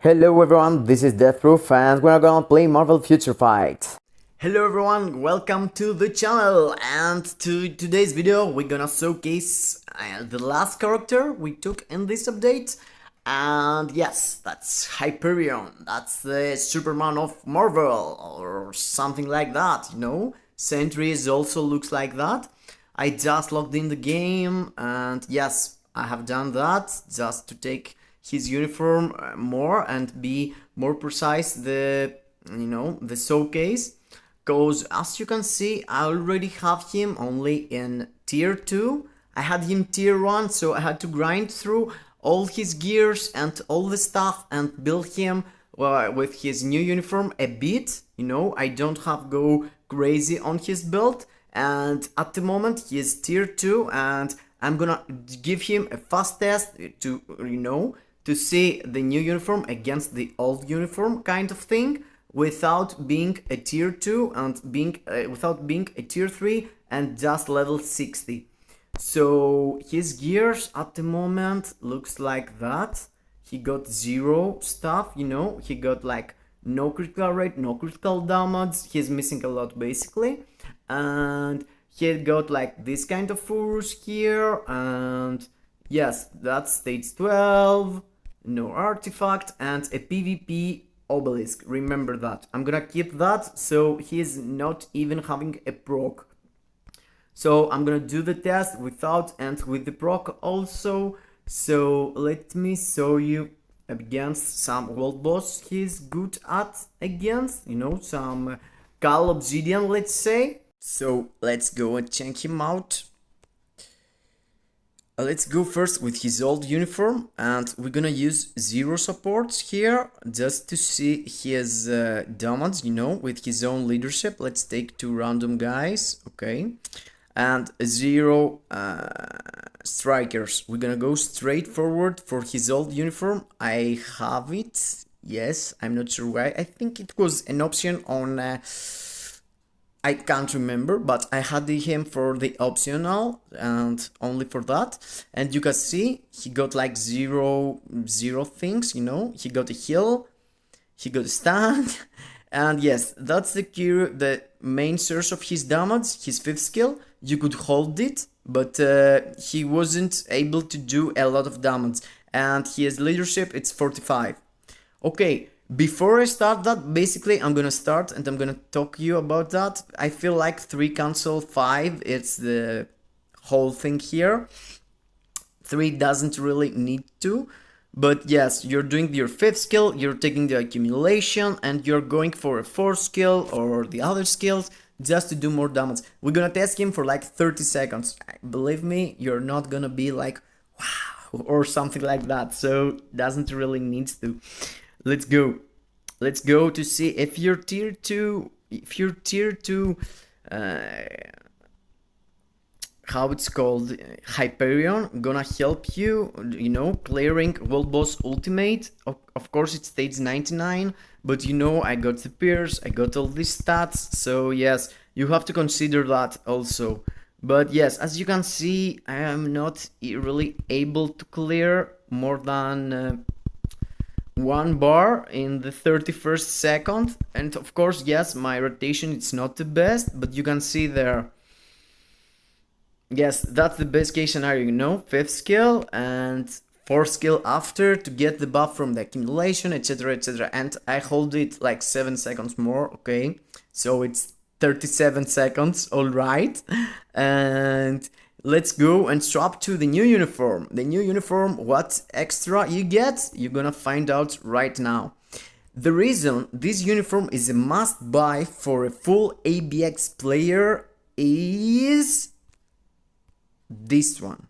Hello everyone, this is Deathproof and we're gonna play Marvel Future Fight. Hello everyone, welcome to the channel, and to today's video we're gonna showcase the last character we took in this update. And yes, that's Hyperion. That's the Superman of Marvel or something like that, you know. Sentries also looks like that. I just logged in the game and yes, I have done that just to take his uniform more and be more precise the showcase, because as you can see I already have him only in tier 2. I had him tier 1, so I had to grind through all his gears and all the stuff and build him with his new uniform a bit. I don't have go crazy on his build, and at the moment he is tier 2 and I'm gonna give him a fast test to see the new uniform against the old uniform kind of thing, without being a tier 2 and without being a tier 3 and just level 60. So his gears at the moment looks like that. He got 0 stuff, he got like no critical rate, no critical damage, he's missing a lot basically, and he got like this kind of furs here, and yes, that's stage 12, no artifact, and a PvP obelisk. Remember that. I'm gonna keep that, so he's not even having a proc. So I'm gonna do the test without and with the proc also. So let me show you against some world boss he's good at against, some CULL obsidian, let's say. So let's go and check him out. Let's go first with his old uniform, and we're gonna use 0 supports here just to see his damage, with his own leadership. Let's take 2 random guys, okay, and 0 strikers. We're gonna go straight forward for his old uniform. I have it, yes, I'm not sure why. I think it was an option on I can't remember, but I had him for the optional and only for that. And you can see he got like zero things, he got a heal, he got a stun, and yes, that's the main source of his damage, his 5th skill. You could hold it, but he wasn't able to do a lot of damage, and his leadership, it's 45. Okay. Before I start that, basically I'm gonna start and I'm gonna talk to you about that. I feel like 3 cancel 5, it's the whole thing here. 3 doesn't really need to, but yes, you're doing your 5th skill, you're taking the accumulation, and you're going for a 4th skill or the other skills just to do more damage. We're gonna test him for like 30 seconds. Believe me, you're not gonna be like, wow, or something like that, so doesn't really need to. Let's go. Let's go to see if you're tier 2, how it's called, Hyperion, gonna help you, clearing world boss ultimate. Of course it's stage 99, but I got the pierce, I got all these stats, so yes, you have to consider that also. But yes, as you can see, I am not really able to clear more than 1 bar in the 31st second, and of course, yes, my rotation it's not the best, but you can see there, yes, that's the best case scenario, 5th skill and 4th skill after to get the buff from the accumulation, etc, etc, and I hold it like 7 seconds more, okay, so it's 37 seconds, alright, and let's go and swap to the new uniform. The new uniform, what extra you get, you're gonna find out right now. The reason this uniform is a must buy for a full ABX player is this one.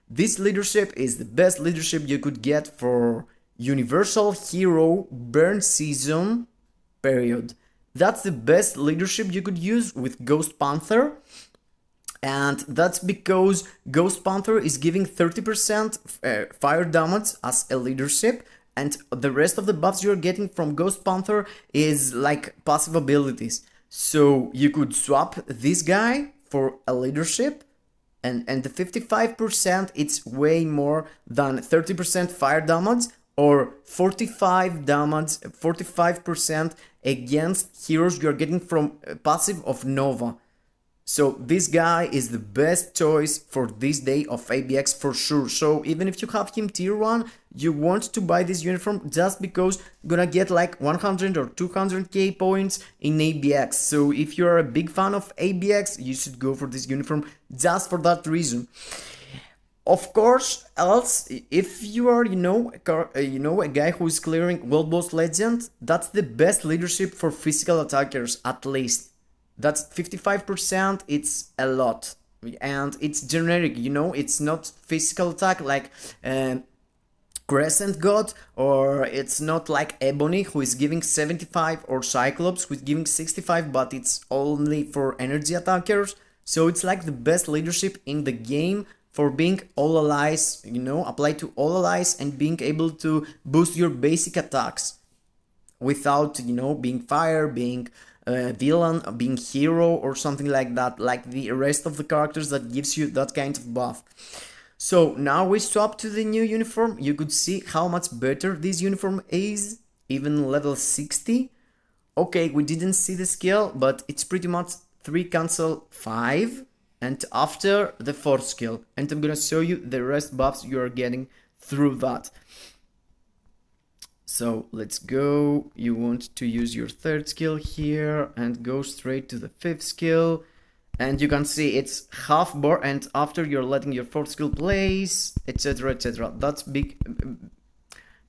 This leadership is the best leadership you could get for Universal Hero Burn season period. That's the best leadership you could use with Ghost Panther. And that's because Ghost Panther is giving 30% fire damage as a leadership, and the rest of the buffs you're getting from Ghost Panther is like passive abilities. So you could swap this guy for a leadership, and the 55%, it's way more than 30% fire damage, or 45 damage, 45% against heroes you are getting from passive of Nova. So this guy is the best choice for this day of ABX for sure. So even if you have him tier 1, you want to buy this uniform just because you're gonna get like 100 or 200k points in ABX. So if you're a big fan of ABX, you should go for this uniform just for that reason. Of course, else if you are a guy who is clearing World Boss Legend, that's the best leadership for physical attackers at least. That's 55%, it's a lot. And it's generic, it's not physical attack like Crescent God, or it's not like Ebony who is giving 75, or Cyclops who is giving 65, but it's only for energy attackers. So it's like the best leadership in the game for being all allies, apply to all allies and being able to boost your basic attacks without, being fire, being villain, being hero or something like that, like the rest of the characters that gives you that kind of buff. So now we swap to the new uniform. You could see how much better this uniform is, even level 60. Okay, we didn't see the skill, but it's pretty much 3 cancel 5 and after the 4th skill, and I'm gonna show you the rest buffs you are getting through that. So let's go. You want to use your 3rd skill here and go straight to the 5th skill, and you can see it's half bar, and after you're letting your 4th skill place, etc, etc. That's big.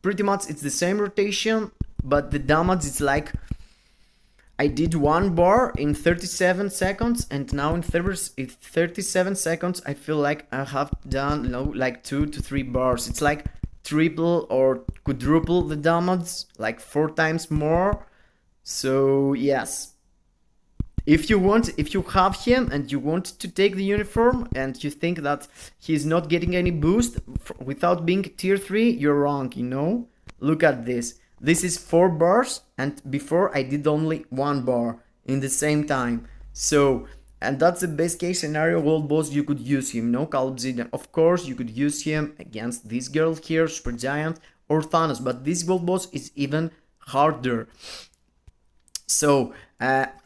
Pretty much it's the same rotation, but the damage is like I did 1 bar in 37 seconds, and now in 37 seconds I feel like I have done like 2 to 3 bars. It's like triple or quadruple the damage, like 4 times more. So yes, if you have him and you want to take the uniform and you think that he's not getting any boost without being tier 3, you're wrong. Look at this. This is 4 bars, and before I did only 1 bar in the same time. So, and that's the best case scenario world boss you could use him, CULL Obsidian. Of course, you could use him against this girl here, Supergiant, or Thanos, but this world boss is even harder. So,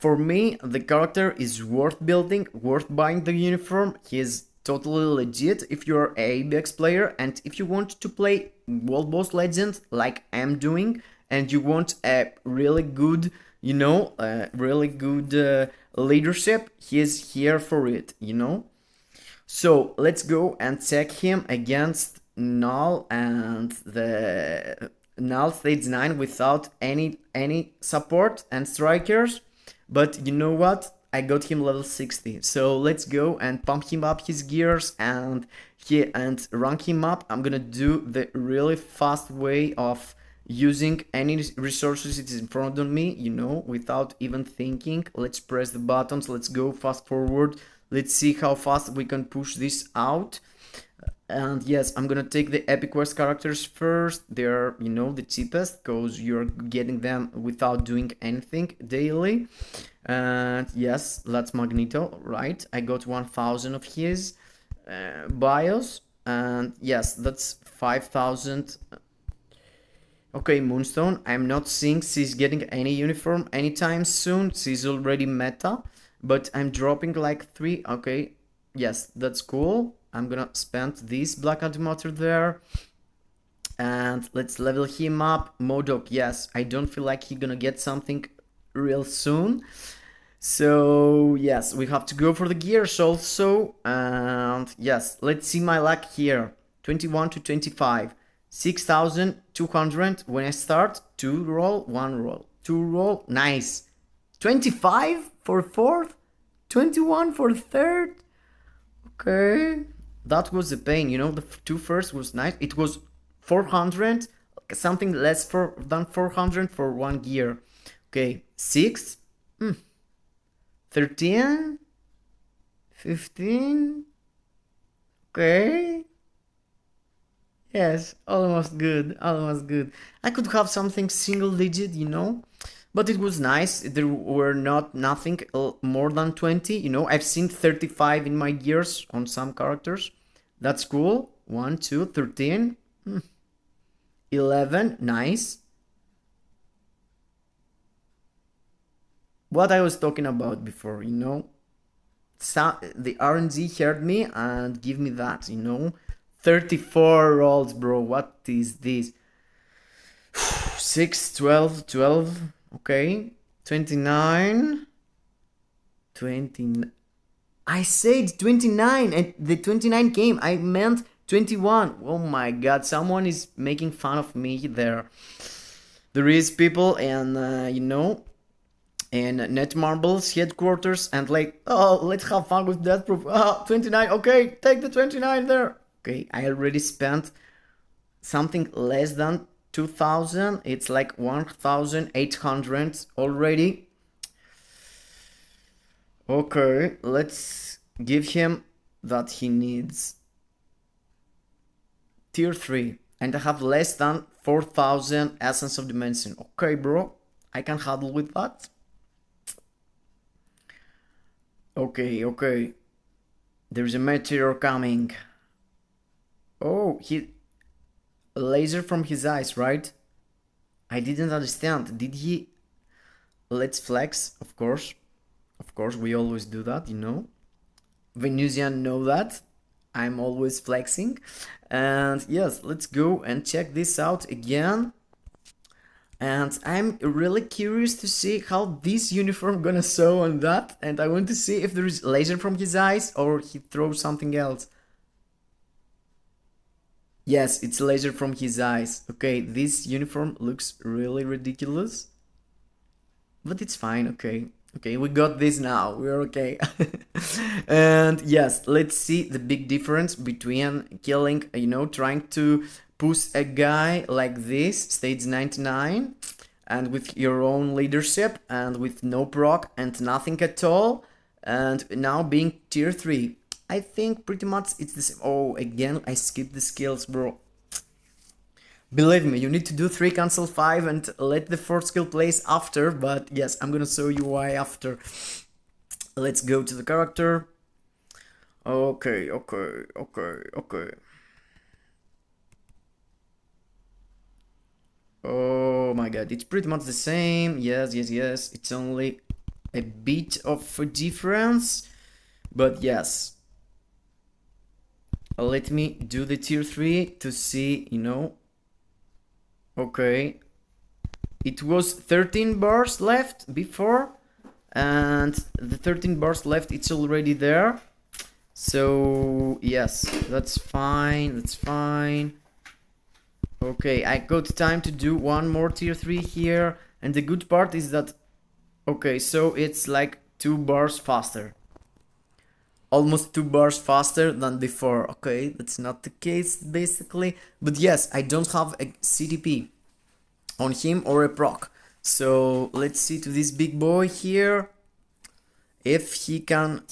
for me, the character is worth building, worth buying the uniform. He is totally legit if you're an ABX player, and if you want to play World Boss Legend like I'm doing, and you want a really good, leadership, he is here for it, So let's go and check him against KNULL and the KNULL stage 9 without any support and strikers. But you know what? I got him level 60, so let's go and pump him up his gears and rank him up. I'm gonna do the really fast way of using any resources it is in front of me, without even thinking. Let's press the buttons, let's go fast forward, let's see how fast we can push this out. And yes, I'm gonna take the Epic Quest characters first. They're, the cheapest, because you're getting them without doing anything daily. And yes, that's Magneto, right? I got 1000 of his bios. And yes, that's 5000. Okay, Moonstone, I'm not seeing she's getting any uniform anytime soon. She's already meta, but I'm dropping like 3. Okay, yes, that's cool. I'm gonna spend this black antimatter there. And let's level him up. Modok, yes, I don't feel like he's gonna get something real soon. So yes, we have to go for the gears also. And yes, let's see my luck here. 21 to 25. 6200 when I start. 2 roll, 1 roll, 2 roll. Nice. 25 for 4th. 21 for 3rd. Okay. That was the pain, the 2 first was nice. It was 400, something less than 400 for 1 gear. Okay, 6, 13, 15, okay. Yes, almost good, almost good. I could have something single digit, but it was nice. There were nothing more than 20, I've seen 35 in my gears on some characters. That's cool. 1, 2, 13. 11, nice. What I was talking about before, you know, the RNG heard me and give me that, you know. 34 rolls, bro. What is this? 6, 12, 12. Okay. 29. 29. I said 29 and the 29 came. I meant 21. Oh my god, someone is making fun of me there. There is people and, you know, in Netmarble's headquarters and like, oh, let's have fun with Death Proof. Oh, 29, okay, take the 29 there. Okay, I already spent something less than 2,000. It's like 1,800 already. Okay, let's give him that he needs tier 3. And I have less than 4,000 Essence of Dimension. Okay, bro, I can handle with that. Okay, okay. There's a meteor coming. Oh, he... a laser from his eyes, right? I didn't understand. Did he... Let's flex, of course. Of course, we always do that, you know. Venusian know that. I'm always flexing. And yes, let's go and check this out again. And I'm really curious to see how this uniform gonna sew on that. And I want to see if there is laser from his eyes or he throws something else. Yes, it's laser from his eyes. Okay, this uniform looks really ridiculous. But it's fine, okay. Okay, we got this now, we're okay. And yes, let's see the big difference between killing, you know, trying to push a guy like this, stage 99, and with your own leadership, and with no proc and nothing at all, and now being tier 3. I think pretty much it's the same. Oh, again, I skipped the skills, bro. Believe me, you need to do 3 cancel 5 and let the 4th skill place after, but yes, I'm gonna show you why after. Let's go to the character. Okay, okay, okay, okay. Oh my god, it's pretty much the same. Yes, yes, yes, it's only a bit of a difference, but yes. Let me do the tier 3 to see, you know. Okay, it was 13 bars left before, and the 13 bars left, it's already there. So yes, that's fine, that's fine. Okay, I got time to do one more tier 3 here, and the good part is that, okay, so it's like 2 bars faster. Almost 2 bars faster than before. Okay, that's not the case basically, but yes, I don't have a CDP on him or a proc. So let's see to this big boy here if he can,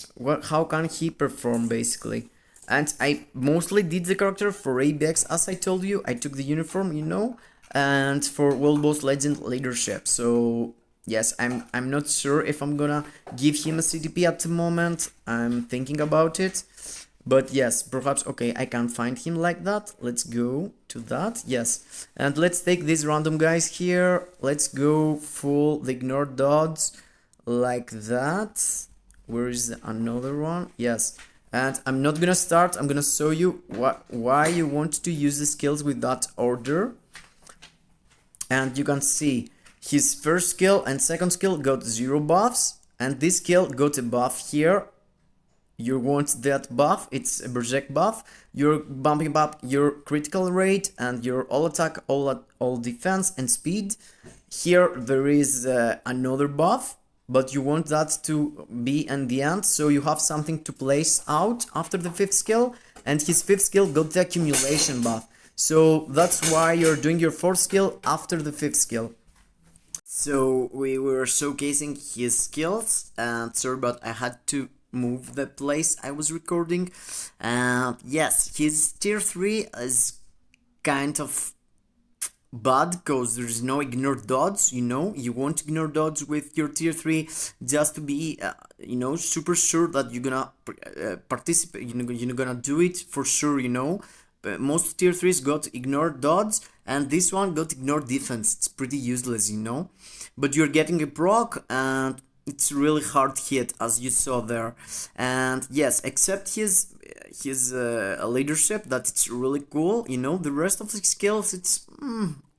how can he perform basically. And I mostly did the character for ABX, as I told you. I took the uniform, you know, and for World Boss Legend leadership. So yes, I'm not sure if I'm gonna give him a CDP at the moment. I'm thinking about it. But yes, perhaps, okay, I can find him like that. Let's go to that, yes. And let's take these random guys here. Let's go full the ignore dodge like that. Where is another one? Yes. And I'm not gonna start, I'm gonna show you why you want to use the skills with that order. And you can see his first skill and second skill got 0 buffs, and this skill got a buff here. You want that buff, it's a Berserk buff. You're bumping up your critical rate and your all attack, all defense and speed. Here there is another buff, but you want that to be in the end, so you have something to place out after the 5th skill, and his 5th skill got the accumulation buff. So that's why you're doing your 4th skill after the 5th skill. So we were showcasing his skills, and sorry, but I had to move the place I was recording. Yes, his tier 3 is kind of bad because there's no ignore dodge, you know. You won't ignore dodge with your tier 3 just to be you know, super sure that you're gonna participate, you're gonna do it for sure, you know. most tier 3s got ignored dodge, and this one got ignored defense. It's pretty useless, you know, but you're getting a proc, and it's really hard hit, as you saw there. And yes, except his leadership, that it's really cool, you know. The rest of the skills, it's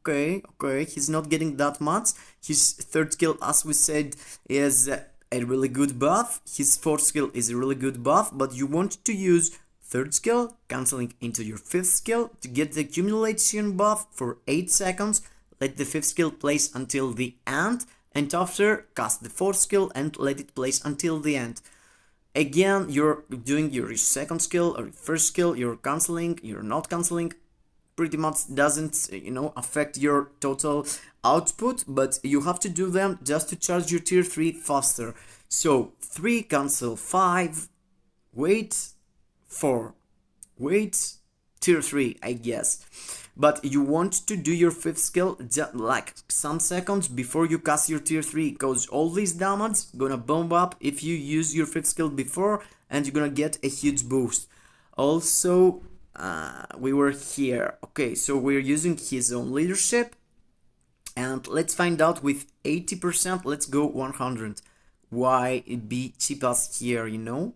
okay, he's not getting that much. His third skill, as we said, is a really good buff. His fourth skill is a really good buff, but you want to use third skill cancelling into your fifth skill to get the accumulation buff for 8 seconds. Let the fifth skill place until the end, and after cast the fourth skill and let it place until the end. Again, you're doing your second skill or first skill, you're cancelling, you're not cancelling. Pretty much doesn't, you know, affect your total output, but you have to do them just to charge your tier 3 faster. So 3 cancel, 5 wait, 4 wait, tier 3, I guess. But you want to do your fifth skill just like some seconds before you cast your tier 3, because all these damage gonna bomb up if you use your fifth skill before, and you're gonna get a huge boost. Also, we were here. Okay, so we're using his own leadership, and let's find out with 80%. Let's go 100. Why it be cheapest here, you know?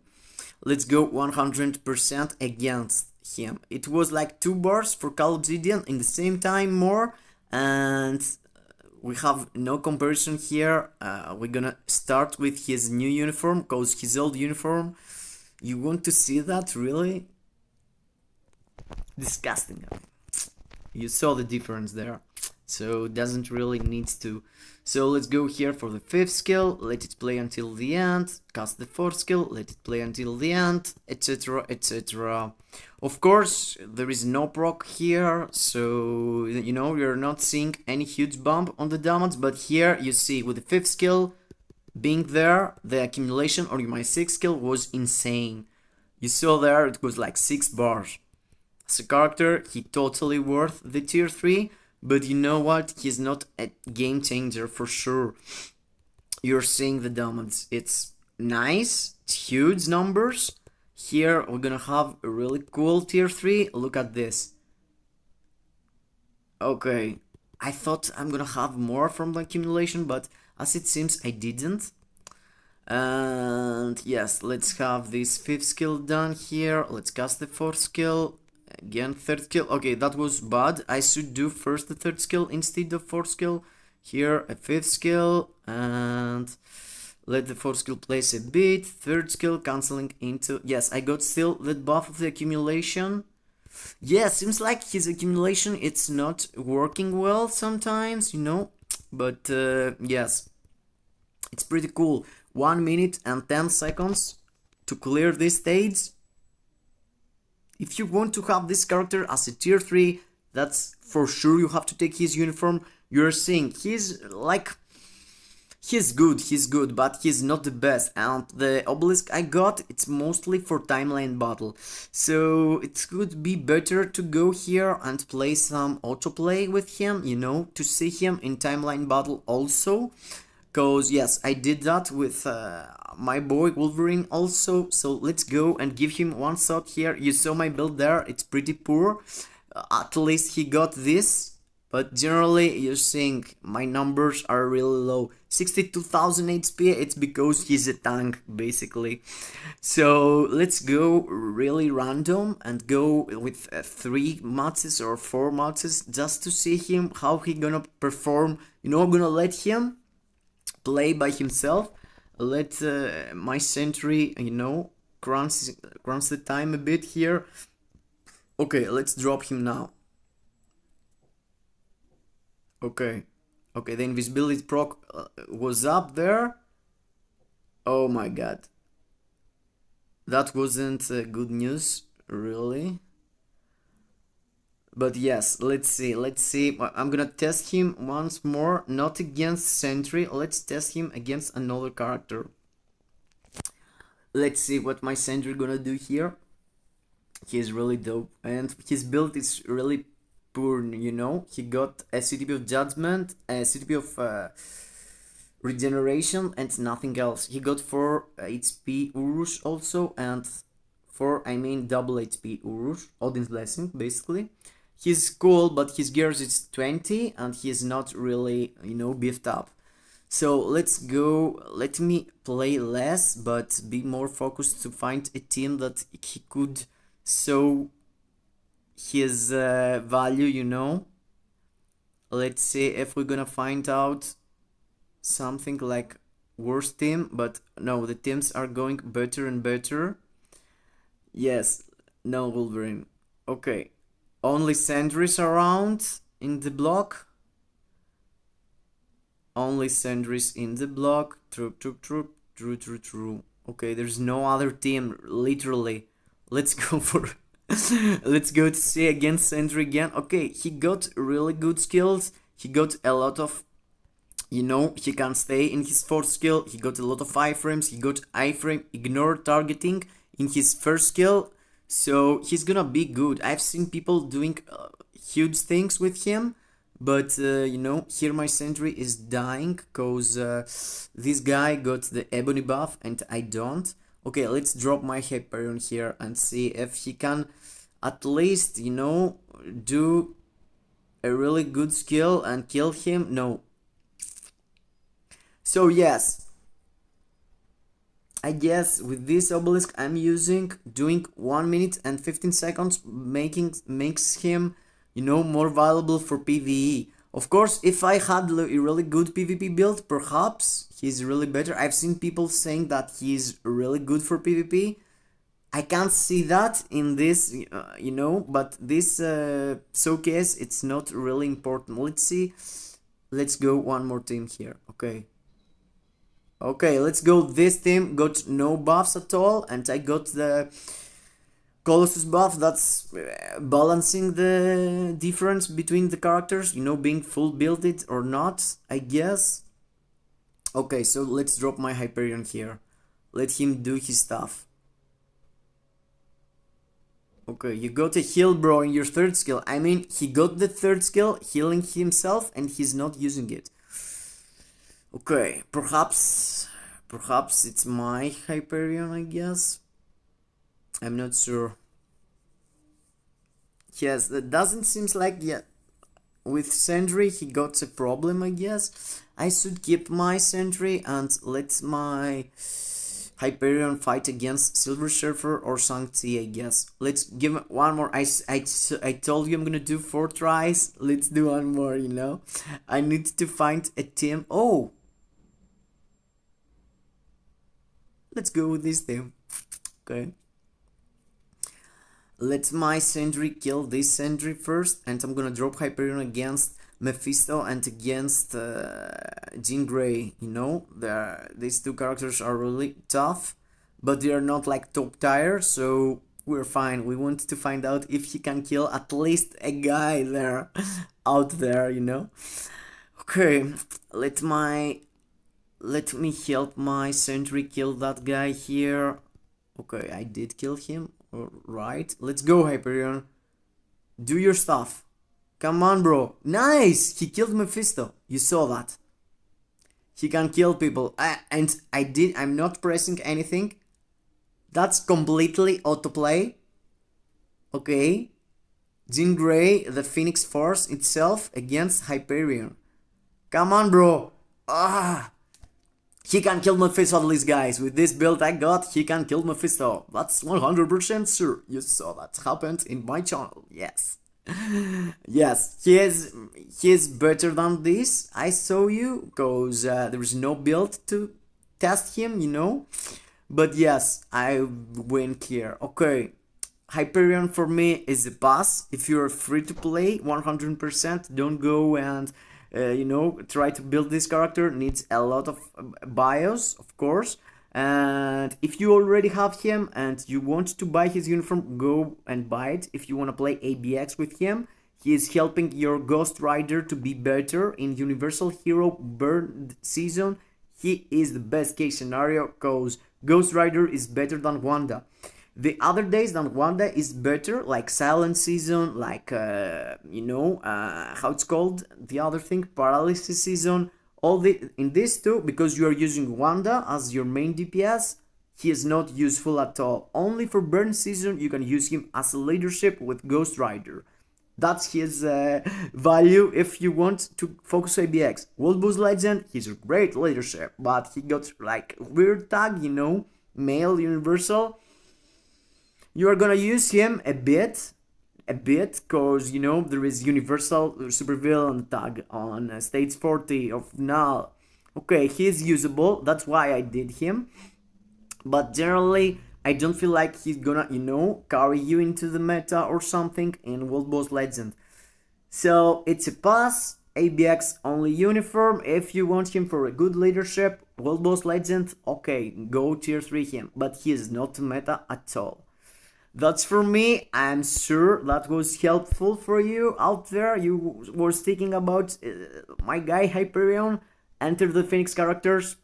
Let's go 100% against him. It was like 2 bars for CULL Obsidian in the same time more, and we have no comparison here. We're gonna start with his new uniform, because his old uniform, you want to see that, really? Disgusting. You saw the difference there, so doesn't really need to. So let's go here for the fifth skill, let it play until the end, cast the fourth skill, let it play until the end, etc, etc. Of course, there is no proc here, so you know, you're not seeing any huge bump on the damage, but here you see with the fifth skill being there, the accumulation on my sixth skill was insane. You saw there, it was like 6 bars. As a character, he totally worth the tier 3, but you know what, he's not a game changer for sure. You're seeing the damage, it's nice, it's huge numbers. Here we're gonna have a really cool tier 3, look at this. Okay, I thought I'm gonna have more from the accumulation, but as it seems I didn't. And yes, let's have this fifth skill done here, let's cast the fourth skill. Again, third skill. Okay, that was bad. I should do first the third skill instead of fourth skill. Here, a fifth skill, and let the fourth skill place a bit. Third skill, cancelling into... Yes, I got still that buff of the accumulation. Yeah, seems like his accumulation, it's not working well sometimes, you know. But, yes, it's pretty cool. 1 minute and 10 seconds to clear this stage. If you want to have this character as a tier 3, that's for sure you have to take his uniform. You're seeing he's like, he's good, but he's not the best. And the obelisk I got, it's mostly for timeline battle. So it could be better to go here and play some autoplay with him, you know, to see him in timeline battle also. Because yes, I did that with my boy Wolverine also, so let's go and give him one shot here. You saw my build there, it's pretty poor. At least he got this, but generally you're seeing my numbers are really low. 62,000 HP, it's because he's a tank basically. So let's go really random and go with 3 matches or 4 matches just to see him, how he gonna perform. You know, I'm gonna let him play by himself, let my sentry, you know, crunch the time a bit here. Okay, let's drop him now. Okay, the invisibility proc was up there. Oh my god, that wasn't good news, really. But yes, let's see. I'm gonna test him once more, not against Sentry. Let's test him against another character. Let's see what my Sentry gonna do here. He's really dope, and his build is really poor, you know. He got a CTP of Judgment, a CTP of Regeneration, and nothing else. He got 4 HP Urus also, and for, I mean, double HP Urur, Odin's Blessing, basically. He's cool, but his gears is 20, and he's not really, you know, beefed up. So let's go, let me play less, but be more focused to find a team that he could show his value, you know. Let's see if we're gonna find out something like worse team, but no, the teams are going better and better. Yes, no Wolverine. Okay, only sentries around in the block. Only sentries in the block. True. Okay, there's no other team, literally. Let's go for let's go to see again sentry again. Okay, he got really good skills. He got a lot of, you know, he can stay in his fourth skill. He got a lot of iframes. He got iframe ignore targeting in his first skill. So he's gonna be good. I've seen people doing huge things with him. But, you know, here my sentry is dying because this guy got the ebony buff and I don't. Okay, let's drop my Hyperion here and see if he can at least, you know, do a really good skill and kill him. No. So, yes. I guess with this obelisk I'm doing 1 minute and 15 seconds makes him, you know, more valuable for PvE. Of course, if I had a really good PvP build, perhaps he's really better. I've seen people saying that he's really good for PvP. I can't see that in this, you know, but this showcase, it's not really important. Let's see. Let's go one more team here. Okay. Okay, let's go. This team got no buffs at all, and I got the Colossus buff. That's balancing the difference between the characters, you know, being full builded or not, I guess. Okay, so let's drop my Hyperion here. Let him do his stuff. Okay, you got a heal, bro, in your third skill. I mean, he got the third skill, healing himself, and he's not using it. Okay, perhaps it's my Hyperion, I guess. I'm not sure. Yes, that doesn't seem like yet. With Sentry, he got a problem, I guess. I should keep my Sentry and let my Hyperion fight against Silver Surfer or Sancti, I guess. Let's give him one more. I told you I'm gonna do 4 tries. Let's do one more, you know. I need to find a team. Oh! Let's go with this team. Okay. Let my Sentry kill this Sentry first, and I'm gonna drop Hyperion against Mephisto and against Jean Grey. You know, these two characters are really tough, but they are not like top tier, so we're fine. We want to find out if he can kill at least a guy there, out there, you know. Okay, let me help my Sentry kill that guy here. Okay, I did kill him. Right, let's go, Hyperion. Do your stuff. Come on, bro. Nice! He killed Mephisto. You saw that. He can kill people. I'm not pressing anything. That's completely autoplay. Okay. Jean Grey, the Phoenix Force itself against Hyperion. Come on, bro. Ah! He can kill Mephisto, at least, guys. With this build I got, he can kill Mephisto. That's 100% sure. You saw that happened in my channel. Yes. Yes, he is better than this. I saw you, because there is no build to test him, you know. But yes, I win here. Okay. Hyperion for me is a pass. If you're free to play, 100%, don't go and you know, try to build this character. Needs a lot of bios, of course, and if you already have him and you want to buy his uniform, go and buy it. If you want to play ABX with him, he is helping your Ghost Rider to be better in Universal Hero Burn season. He is the best case scenario, because Ghost Rider is better than Wanda. The other days than Wanda is better, like Silent Season, like, you know, how it's called, the other thing, Paralysis Season, in this too, because you are using Wanda as your main DPS, he is not useful at all. Only for burn season you can use him as a leadership with Ghost Rider. That's his value if you want to focus ABX. World Boss Legend, he's a great leadership, but he got like weird tag, you know, male universal. You are gonna use him a bit, cause you know there is universal supervillain tag on stage 40 of KNULL. Okay, he's usable, that's why I did him, but generally I don't feel like he's gonna, you know, carry you into the meta or something in World Boss Legend. So it's a pass. ABX only uniform. If you want him for a good leadership, World Boss Legend, okay, go tier 3 him, but he is not meta at all. That's for me. I'm sure that was helpful for you out there. You were thinking about my guy Hyperion, Enter the Phoenix characters,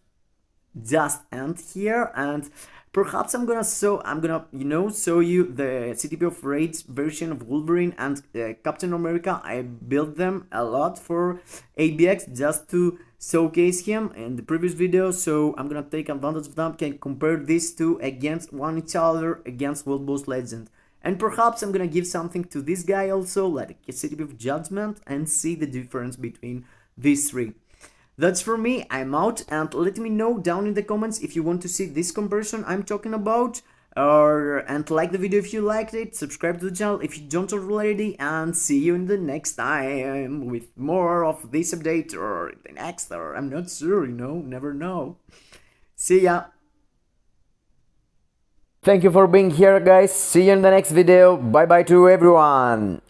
just end here, and perhaps I'm gonna you know, show you the CTP of Raids version of Wolverine and Captain America. I built them a lot for ABX just to showcase him in the previous video, so I'm gonna take advantage of them, can compare these two against each other against World Boss Legend. And perhaps I'm gonna give something to this guy also, like a CTP of Judgment, and see the difference between these three. That's for me, I'm out, and let me know down in the comments if you want to see this comparison I'm talking about, and like the video if you liked it, subscribe to the channel if you don't already, and see you in the next time with more of this update, or the next, or I'm not sure, you know, never know. See ya! Thank you for being here, guys. See you in the next video. Bye bye to everyone.